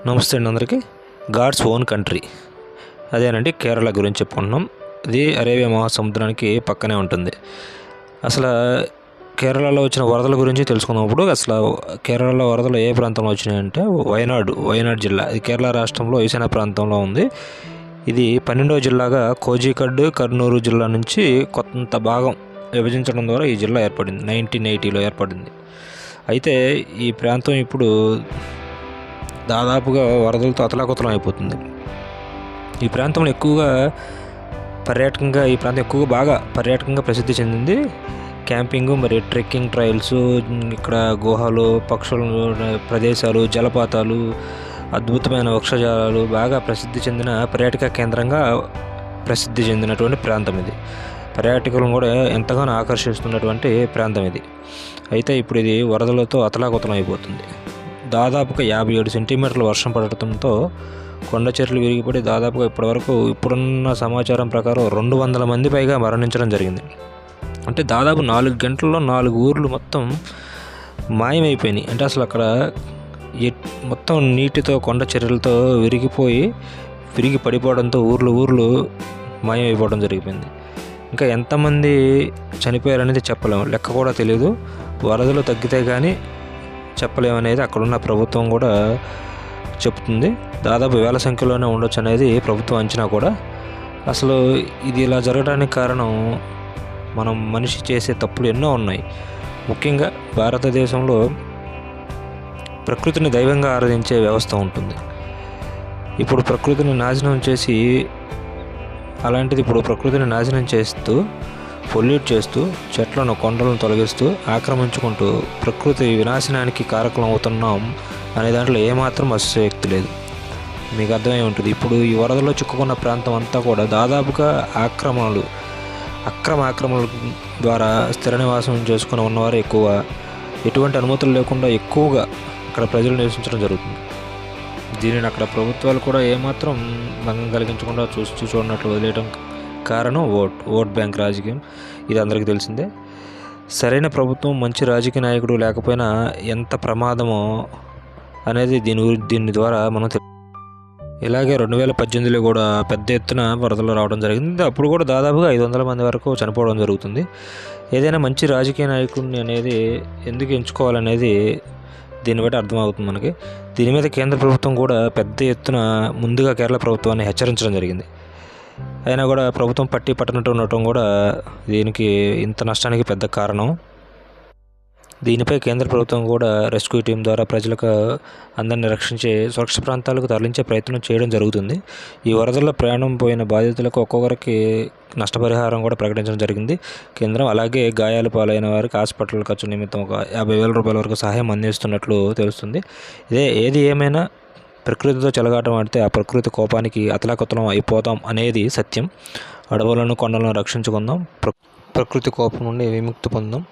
నమస్తే అండి అందరికీ. గాడ్స్ ఓన్ కంట్రీ అదేనండి కేరళ గురించి చెప్పుకుంటున్నాం. ఇది అరేబియా మహాసముద్రానికి పక్కనే ఉంటుంది. అసలు కేరళలో వచ్చిన వరదల గురించి తెలుసుకున్నప్పుడు అసలు కేరళలో వరదలు ఏ ప్రాంతంలో వచ్చినాయంటే వయనాడ్ జిల్లా. ఇది కేరళ రాష్ట్రంలో ఈశాన్య ప్రాంతంలో ఉంది. ఇది 12వ జిల్లాగా కోజికడ్ కర్నూలు జిల్లా నుంచి కొంత భాగం విభజించడం ద్వారా ఈ జిల్లా ఏర్పడింది. 1980లో ఏర్పడింది. అయితే ఈ ప్రాంతం ఇప్పుడు దాదాపుగా వరదలతో అతలాకుతలం అయిపోతుంది. ఈ ప్రాంతంలో ఎక్కువగా బాగా పర్యాటకంగా ప్రసిద్ధి చెందింది. క్యాంపింగ్ మరియు ట్రెక్కింగ్ ట్రయల్స్, ఇక్కడ గుహలు, పక్షుల ప్రదేశాలు, జలపాతాలు, అద్భుతమైన వృక్షజాలాలు బాగా ప్రసిద్ధి చెందిన పర్యాటక కేంద్రంగా ప్రసిద్ధి చెందినటువంటి ప్రాంతం ఇది. పర్యాటకులను కూడా ఎంతగానో ఆకర్షిస్తున్నటువంటి ప్రాంతం ఇది. అయితే ఇప్పుడు ఇది వరదలతో అతలాకుతలం అయిపోతుంది. దాదాపుగా 57 సెంటీమీటర్ల వర్షం పడటంతో కొండ చర్యలు విరిగిపడి దాదాపుగా ఇప్పుడున్న సమాచారం ప్రకారం 200 మంది పైగా మరణించడం జరిగింది. అంటే దాదాపు 4 గంటల్లో 4 ఊర్లు మొత్తం మాయమైపోయినాయి. అంటే అసలు అక్కడ మొత్తం నీటితో కొండ చర్యలతో విరిగి పడిపోవడంతో ఊర్లు మాయమైపోవడం జరిగిపోయింది. ఇంకా ఎంతమంది చనిపోయారనేది చెప్పలేము, లెక్క కూడా తెలియదు. వరదలు తగ్గితే కానీ చెప్పలేమనేది అక్కడున్న ప్రభుత్వం కూడా చెప్తుంది. దాదాపు వేల సంఖ్యలోనే ఉండొచ్చు అనేది ప్రభుత్వం అంచనా కూడా. అసలు ఇది ఇలా జరగడానికి కారణం మనం మనిషి చేసే తప్పులు ఎన్నో ఉన్నాయి. ముఖ్యంగా భారతదేశంలో ప్రకృతిని దైవంగా ఆరాధించే వ్యవస్థ ఉంటుంది. ఇప్పుడు ప్రకృతిని నాశనం చేసి ప్రకృతిని నాశనం చేస్తూ, పొల్యూట్ చేస్తూ, చెట్లను కొండలను తొలగిస్తూ, ఆక్రమించుకుంటూ ప్రకృతి వినాశనానికి కారకులం అవుతున్నాం అనే దాంట్లో ఏమాత్రం అతిశయోక్తి లేదు. మీకు అర్థమై ఉంటుంది. ఇప్పుడు ఈ వరదలో చిక్కుకున్న ప్రాంతం అంతా కూడా దాదాపుగా అక్రమ ఆక్రమణల ద్వారా స్థిర నివాసం చేసుకుని ఉన్నవారు ఎక్కువ, ఎటువంటి అనుమతులు లేకుండా ఎక్కువగా అక్కడ ప్రజలు నివసించడం జరుగుతుంది. దీనిని అక్కడ ప్రభుత్వాలు కూడా ఏమాత్రం భంగం కలిగించకుండా చూడనట్లు వదిలేయడం కారణం ఓట్ బ్యాంక్ రాజకీయం. ఇది అందరికీ తెలిసిందే. సరైన ప్రభుత్వం, మంచి రాజకీయ నాయకుడు లేకపోయినా ఎంత ప్రమాదమో అనేది దీని ద్వారా మనం ఇలాగే 2018లో కూడా పెద్ద ఎత్తున వరదలు రావడం జరిగింది. అప్పుడు కూడా దాదాపుగా 500 మంది వరకు చనిపోవడం జరుగుతుంది. ఏదైనా మంచి రాజకీయ నాయకుడిని అనేది ఎందుకు ఎంచుకోవాలనేది దీన్ని బట్టి అర్థమవుతుంది మనకి. దీని మీద కేంద్ర ప్రభుత్వం కూడా పెద్ద ఎత్తున ముందుగా కేరళ ప్రభుత్వాన్ని హెచ్చరించడం జరిగింది. అయినా కూడా ప్రభుత్వం పట్టనట్టు ఉండటం కూడా దీనికి ఇంత నష్టానికి పెద్ద కారణం. దీనిపై కేంద్ర ప్రభుత్వం కూడా రెస్క్యూ టీం ద్వారా ప్రజలకు అందరిని రక్షించే సురక్షిత ప్రాంతాలకు తరలించే ప్రయత్నం చేయడం జరుగుతుంది. ఈ వరదల్లో ప్రాణం పోయిన బాధితులకు ఒక్కొక్కరికి నష్టపరిహారం కూడా ప్రకటించడం జరిగింది కేంద్రం. అలాగే గాయాలు పాలైన వారికి హాస్పిటల్ ఖర్చు నిమిత్తం ఒక 50,000 రూపాయల వరకు సహాయం అందిస్తున్నట్లు తెలుస్తుంది. ఏది ఏమైనా ప్రకృతితో చెలగాటం ఆడితే ఆ ప్రకృతి కోపానికి అతలాకుతలం అయిపోతాం అనేది సత్యం. అడవులను, కొండలను రక్షించుకుందాం. ప్రకృతి కోపం నుండి విముక్తి పొందాం.